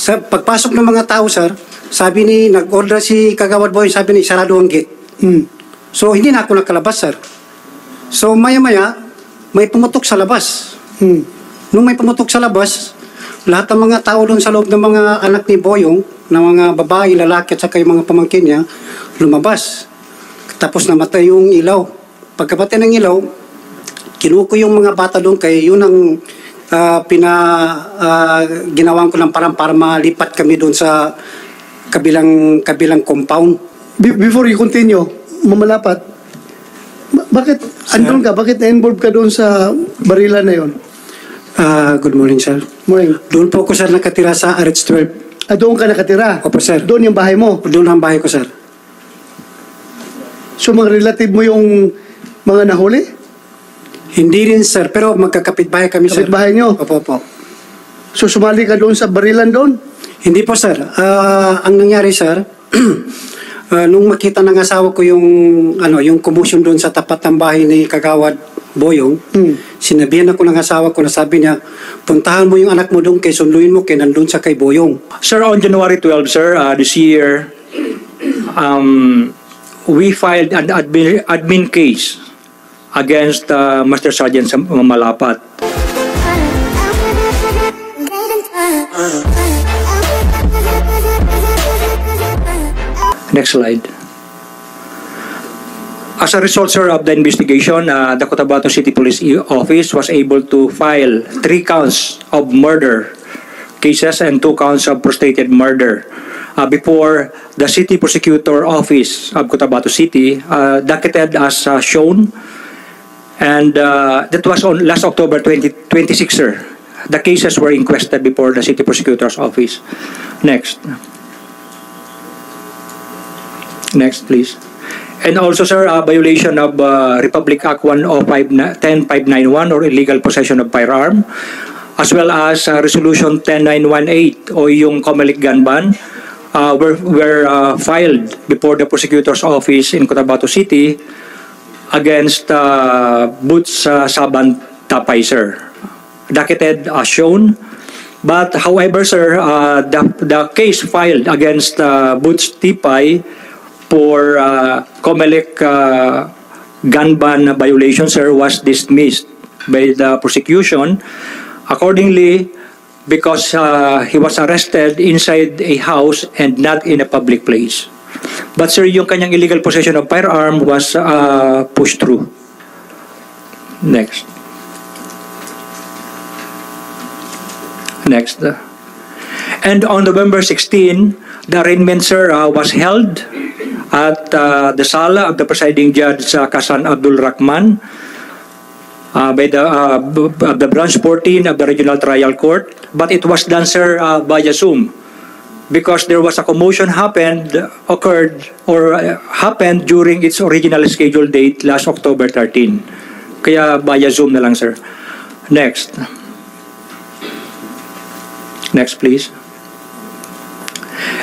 Sa pagpasok ng mga tao, sir, sabi ni, nag-order si Kagawad Boy, sabi ni, sarado ang gate. So, hindi na ako nakalabas, sir. So, maya-maya, may pumutok sa labas. Nung may pumutok sa labas, lahat ng mga tao doon sa loob ng mga anak ni Boyong, ng mga babae, lalaki, at saka yung mga pamangkin niya, lumabas. Tapos namatay yung ilaw. Pagkapatay ng ilaw, kinuko yung mga bata doon, kaya yun ang ginawan ko ng parang para malipat kami doon sa kabilang compound. Before you continue, mamalapat, bakit andun ka? Bakit na-involve ka doon sa barila na yon? Good morning, sir. Morning. Doon po ako, sir, nakatira sa RH12. Doon ka nakatira? Opo, sir. Doon yung bahay mo? Doon ang bahay ko, sir. So mga relative mo yung mga nahuli? Hindi rin, sir, pero magkakapit-bahay kami, sir. Kapit-bahay nyo? Opo, opo. So sumali ka doon sa barilan doon? Hindi po, sir. Ang nangyari, sir, nung makita ng asawa ko yung commotion doon sa tapat ng bahay ni Kagawad Boyong, sinabihan ako ng asawa ko na sabi niya, puntahan mo yung anak mo doon kay sunduin mo kay nandun sa kay Boyong. Sir, on January 12, sir, this year, we filed an admin case against Master Sergeant Mamalapat. Next slide. As a result, sir, of the investigation, the Cotabato City Police Office was able to file 3 counts of murder cases and 2 counts of frustrated murder before the City Prosecutor Office of Cotabato City, docketed as shown, and that was on last October 2026, sir. The cases were inquested before the City Prosecutor's Office. Next. Next, please. And also, sir, violation of Republic Act 10591 or illegal possession of firearm, as well as Resolution 10918 o yung Comelec gun ban, were filed before the prosecutor's office in Cotabato City against Boots Saban Tapay, sir. Docketed as shown. But however, sir, the case filed against Boots Tipay for Comelec gun ban violation, sir, was dismissed by the prosecution. Accordingly, because he was arrested inside a house and not in a public place. But sir, yung kanyang illegal possession of firearm was pushed through. Next. Next. And on November 16, the arraignment, sir, was held at the sala of the presiding judge, Kasan Abdul Rahman, by the branch 14 of the Regional Trial Court. But it was done, sir, via Zoom, because there was a commotion happened during its original scheduled date last October 13. Kaya via Zoom na lang, sir. Next. Next, please.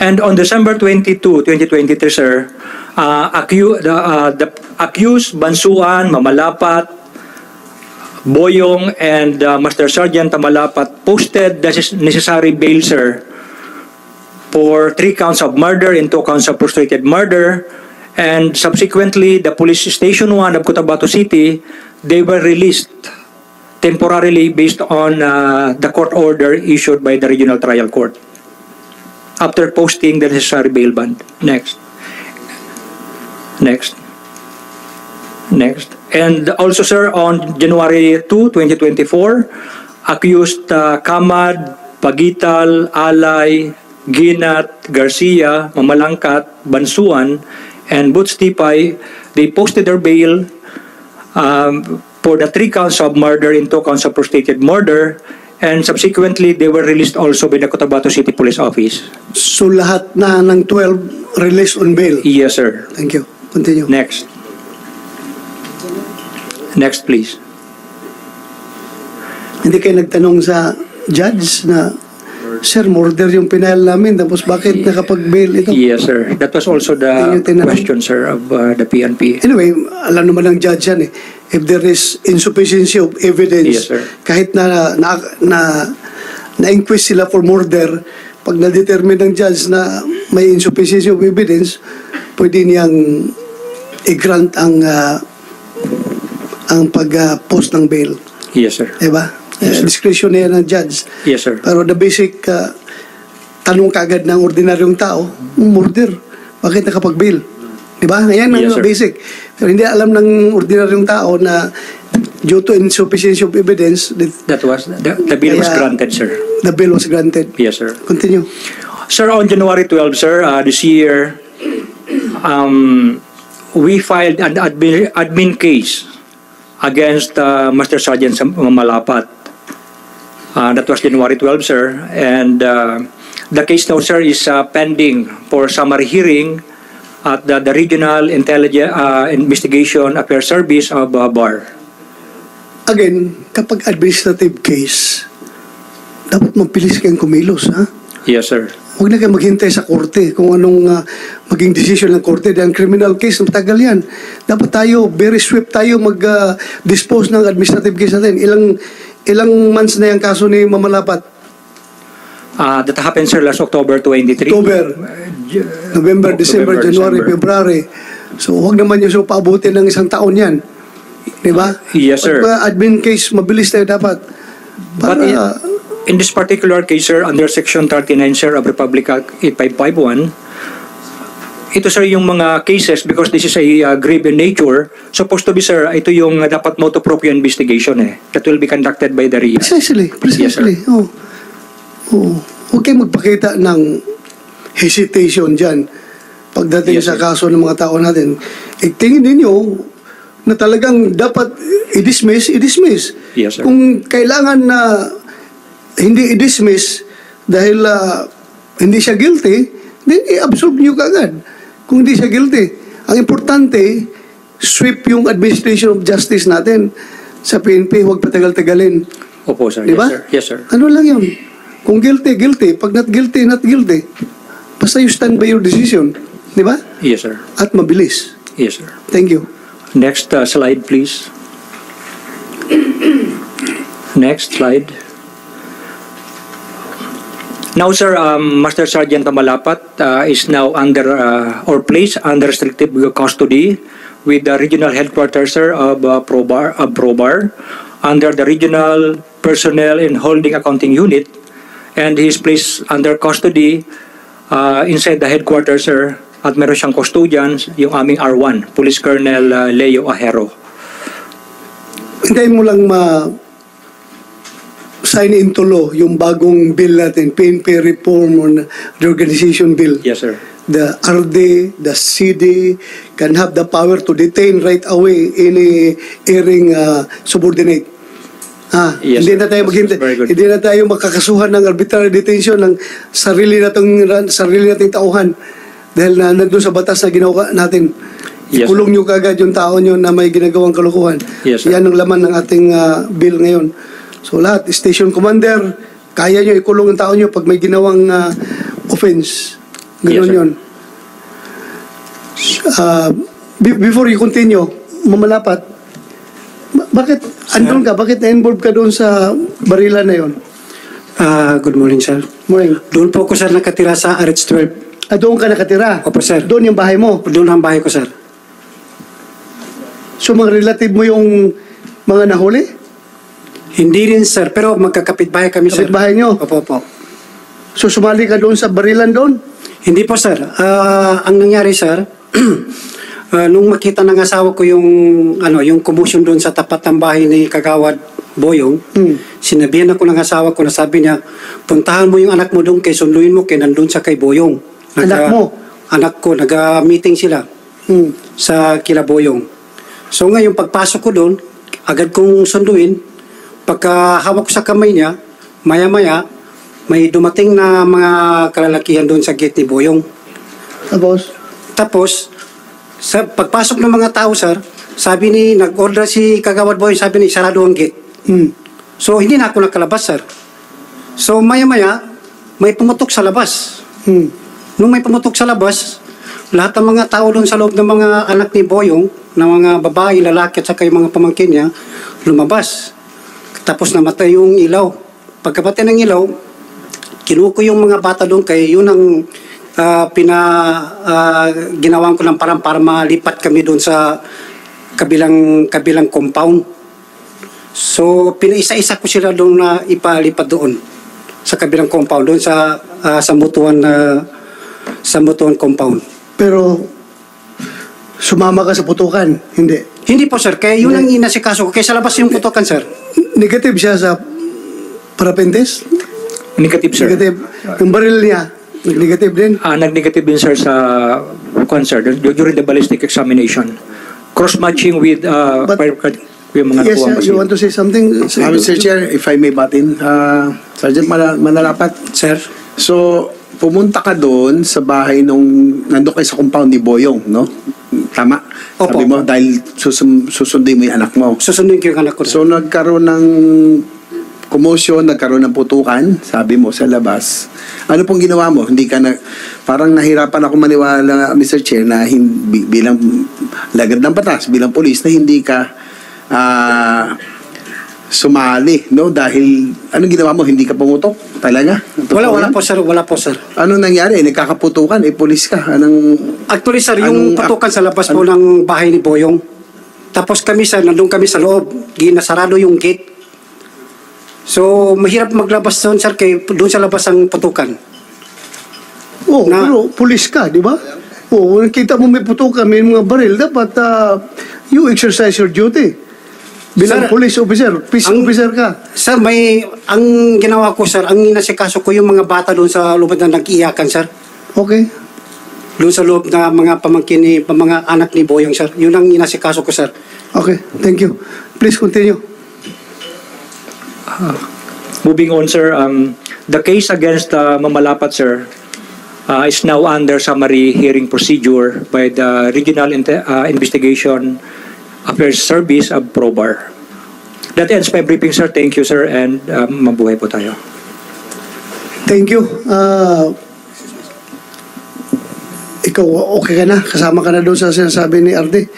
And on December 22, 2023, sir, the accused Bansuan, Mamalapat, Boyong, and Master Sergeant Mamalapat posted the necessary bail, sir, for 3 counts of murder and 2 counts of frustrated murder. And subsequently, the Police Station 1 of Cotabato City, they were released temporarily based on the court order issued by the Regional Trial Court after posting the necessary bail bond. Next. Next. Next. And also, sir, on January 2, 2024, accused Kamad, Pagital, Alay, Ginat, Garcia, Mamalangkat, Bansuan, and Boots Tipay, they posted their bail for the 3 counts of murder and 2 counts of frustrated murder, and subsequently they were released also by the Cotabato City Police Office. So lahat na ng 12 released on bail? Yes, sir. Thank you. Continue. Next. Next, please. Hindi kayo nagtanong sa judge na, sir, murder yung pinahal namin, tapos bakit nakapag-bail ito? Yes, sir. That was also the question, sir, of the PNP. Anyway, alam naman ng judge yan eh. If there is insufficiency of evidence, Yes, sir. kahit na-inquest sila for murder, pag na-determine ng judge na may insufficiency of evidence, pwede niyang i-grant ang pag-post ng bail. Yes, sir. Diba? Yes, sir. Discretion na yan ng judge. Yes, sir. Pero the basic tanong kagad ng ordinaryong tao, murder. Bakit nakapag-bail? Diba? Ayan ang Yes, sir. basic. Pero hindi alam ng ordinaryong tao na due to insufficiency of evidence, That was, the bill was Kaya- granted, sir. the bail was granted. Yes, sir. Continue. Sir, on January 12, sir, this year, we filed an admin case against Master Sergeant Mamalapat. That was January 12, sir. And the case now, sir, is pending for summary hearing at the Regional Intelligence Investigation Affairs Service of BAR. Again, kapag administrative case, dapat mabilis kayong kumilos, ha? Yes, sir. Huwag na kayo maghintay sa korte kung anong maging decision ng korte. Dahil criminal case, matagal yan. Dapat tayo, very swift tayo mag-dispose ng administrative case natin. Ilang months na yung kaso ni Mamalapat? That happened, sir, last October 23. October, November, December, January, December. February. So huwag naman yung so paabutin ng isang taon yan. Di ba? Yes, sir. Pag admin case, mabilis tayo dapat. But Para, in this particular case, sir, under Section 39, sir, of Republic Act 8551, ito, sir, yung mga cases, because this is a grave in nature, supposed to be, sir, ito yung dapat motu proprio investigation, that will be conducted by the RIA. precisely. Yes, sir. Oh. Huwag kayong magpakita ng hesitation dyan pagdating Yes, sa sir. kaso ng mga tao natin. Tingin ninyo na talagang dapat i-dismiss. Yes, sir. Kung kailangan na hindi i-dismiss dahil hindi siya guilty, then i-absolve nyo kaagad. Kung hindi siya guilty. Ang importante, sweep yung administration of justice natin sa PNP, huwag patagal-tagalin. Opo, sir. Di ba? Yes, sir. Yes, sir. Ano lang yun? Kung guilty, guilty. Pag not guilty, not guilty. Basta you stand by your decision. Di ba? Yes, sir. At mabilis. Yes, sir. Thank you. Next slide, please. Next slide. Now, sir, Master Sergeant Mamalapat is now under or placed under restrictive custody with the regional headquarters, sir, of ProBar under the Regional Personnel and Holding Accounting Unit, and he is placed under custody inside the headquarters, sir, at meron siyang custodians, yung aming R1, Police Colonel Leo Ahero. Hintayin mo lang sign into law yung bagong bill natin, PNP Reform on Reorganization Bill. Yes, sir. The RD, the CD can have the power to detain right away any erring subordinate. Yes, Hindi sir. na tayo That's maghintay. very good. Hindi na tayo makakasuhan ng arbitrary detention ng sarili nating tauhan dahil nandun sa batas na ginawa natin. Yes, Ikulong nyo kagad yung tao nyo na may ginagawang kalokohan. Yes, sir. Yan ang laman ng ating bill ngayon. So lahat, station commander, kaya nyo ikulong ang tao nyo pag may ginawang offense. Ganon Yes, sir. yun. Before you continue, Mamalapat, bakit andun ka? Bakit na-involve ka doon sa barila na yon? Good morning, sir. Morning. Doon po ako, sir, nakatira sa RH12. Doon ka nakatira? Opo, sir. Doon yung bahay mo? Doon ang bahay ko, sir. So mga relative mo yung mga nahuli? Hindi rin, sir, pero magkakapit-bahay kami, sir. Kapit-bahay nyo? Opo, opo. So sumali ka doon sa barilan doon? Hindi po, sir. Ang nangyari, sir, nung makita ng asawa ko yung commotion doon sa tapat ng bahay ni Kagawad Boyong, sinabihan ako ng asawa ko na sabi niya, puntahan mo yung anak mo doon kay sunduin mo kay nandun sa kay Boyong. Anak mo? Anak ko, nag-meeting sila sa kila Boyong. So ngayon, pagpasok ko doon, agad kong sunduin, pagkahawak ko sa kamay niya, maya-maya, may dumating na mga kalalakihan doon sa gate ni Boyong. Tapos, sa pagpasok ng mga tao, sir, nag-order si Kagawad Boyong, sabi ni, sarado ang gate. So, hindi na ako nakalabas, sir. So, maya-maya, may pumutok sa labas. Nung may pumutok sa labas, lahat ng mga tao doon sa loob ng mga anak ni Boyong, ng mga babae, lalaki at saka yung mga pamangkin niya, lumabas. Tapos namatay yung ilaw. Pagkapatay ng ilaw, kinuha ko yung mga bata doon kay yun ang ginawan ko ng parang para malipat kami doon sa kabilang compound. So pinaisa-isa ko sila doon na ipalipat doon sa kabilang compound doon sa Mutuan compound. Pero sumama ka sa putukan, hindi. Hindi po sir, kaya yun ang inasikaso ko. Kaya sa labas yung putukan sir. Negative siya sa parapentes? Negative, sir. Negative. Yung baril niya, nag-negative din. Nag-negative din, sir, sa concert during the ballistic examination. Cross-matching with yung mga Yes, nakuha you want to say something? Mr. Chair, if I may batin, Sergeant Manalapat. Sir. So, pumunta ka doon sa bahay nung nandun kayo sa compound ni Boyong, no? Tama? Opo. Sabi mo, dahil susundin mo yung anak mo. Susundin ko yung anak ko. So, nagkaroon ng commotion, nagkaroon ng putukan, sabi mo, sa labas. Ano pong ginawa mo? Hindi ka na, parang nahirapan ako maniwala, Mr. Chair, na bilang lagad ng batas, bilang polis, na hindi ka sumali, no? Dahil, anong ginawa mo? Hindi ka pumutok? Talaga? Wala po sir, wala po sir. Anong nangyari? Nagkakaputukan, polis ka. Actually sir, yung putukan sa labas po ng bahay ni Boyong. Tapos kami sir, nandun kami sa loob, ginasarado yung gate. So, mahirap maglabas doon sir, kay doon sa labas ang putukan. Oh, Na- pero pulis ka, di ba? Oh, nakita mo may putukan, may mga baril, dapat you exercise your duty. Bilang Sir, police officer, peace officer ka. Sir, ang ginawa ko sir, ang inasikaso ko yung mga bata doon sa loob na nag-iyakan sir. Okay. Doon sa loob na mga pamangkin ni, mga anak ni Boyong sir. Yun ang inasikaso ko sir. Okay, thank you. Please continue. Moving on, sir, the case against Mamalapat, sir, is now under summary hearing procedure by the Regional Investigation Affairs Service of PROBAR. That ends my briefing, sir. Thank you, sir, and mabuhay po tayo. Thank you. Ikaw, okay ka na? Kasama ka na doon sa sinasabi ni Arde.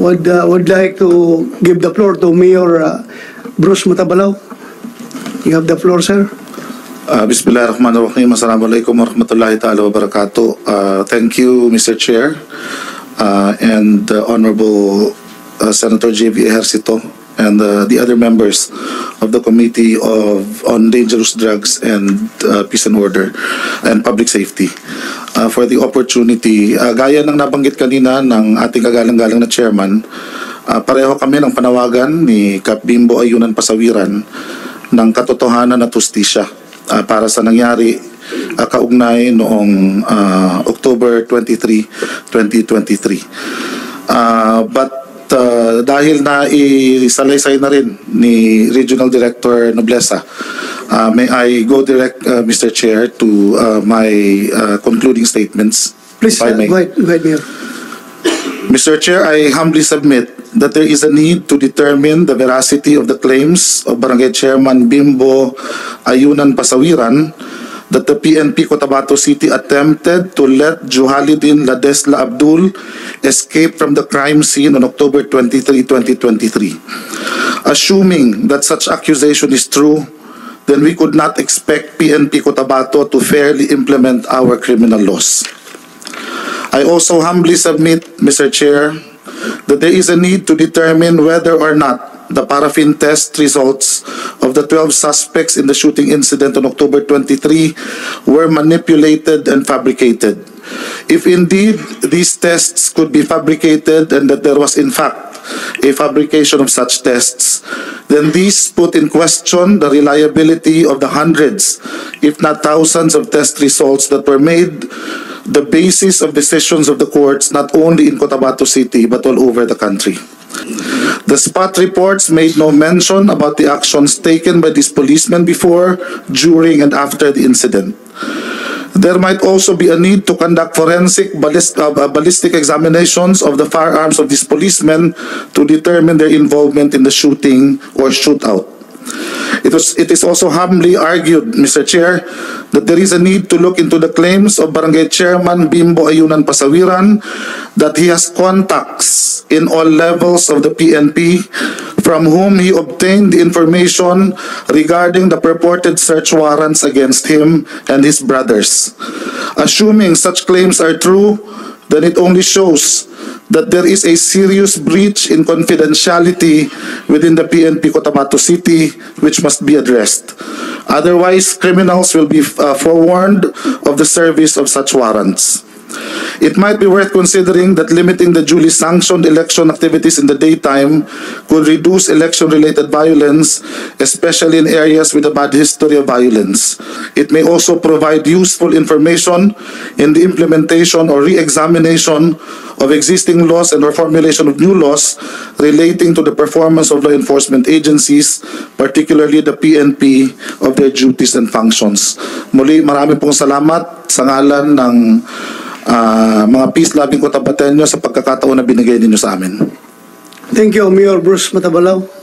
Would like to give the floor to Mayor Bruce Matabalaw. You have the floor, sir. Bismillahirrahmanirrahim. Assalamualaikum warahmatullahi ta'ala wabarakatuh. Thank you, Mr. Chair, and Honorable Senator J.V. Ejercito, and the other members of the Committee on Dangerous Drugs and Peace and Order and Public Safety for the opportunity. Gaya ng nabanggit kanina ng ating kagalang-galang na chairman, pareho kami ng panawagan ni Kap Bimbo Ayunan Pasawiran ng katotohanan at hustisya para sa nangyari kaugnay noong October 23, 2023. But dahil na isalaysay na rin ni Regional Director Noblesa, may I go direct, Mr. Chair, to my concluding statements. Please, if I may. go ahead, Mayor. Mr. Chair, I humbly submit that there is a need to determine the veracity of the claims of Barangay Chairman Bimbo Ayunan Pasawiran that the PNP Cotabato City attempted to let Juhalidin Ladesla Abdul escape from the crime scene on October 23, 2023. Assuming that such accusation is true, then we could not expect PNP Cotabato to fairly implement our criminal laws. I also humbly submit, Mr. Chair, that there is a need to determine whether or not the paraffin test results of the 12 suspects in the shooting incident on October 23 were manipulated and fabricated. If indeed these tests could be fabricated and that there was in fact a fabrication of such tests, then these put in question the reliability of the hundreds, if not thousands, of test results that were made the basis of decisions of the courts not only in Cotabato City but all over the country. The spot reports made no mention about the actions taken by these policemen before, during, and after the incident. There might also be a need to conduct forensic ballistic examinations of the firearms of these policemen to determine their involvement in the shooting or shootout. It is also humbly argued, Mr. Chair, that there is a need to look into the claims of Barangay Chairman Bimbo Ayunan Pasawiran that he has contacts in all levels of the PNP from whom he obtained the information regarding the purported search warrants against him and his brothers. Assuming such claims are true, then it only shows that there is a serious breach in confidentiality within the PNP Cotabato City, which must be addressed. Otherwise, criminals will be forewarned of the service of such warrants. It might be worth considering that limiting the duly sanctioned election activities in the daytime could reduce election-related violence, especially in areas with a bad history of violence. It may also provide useful information in the implementation or re-examination of existing laws and or formulation of new laws relating to the performance of law enforcement agencies, particularly the PNP, of their duties and functions. Muli, maraming pong salamat sa ngalan ng mga peace-loving Cotabateño sa pagkakataon na binigay ninyo sa amin. Thank you, Mayor Bruce Matabalaw.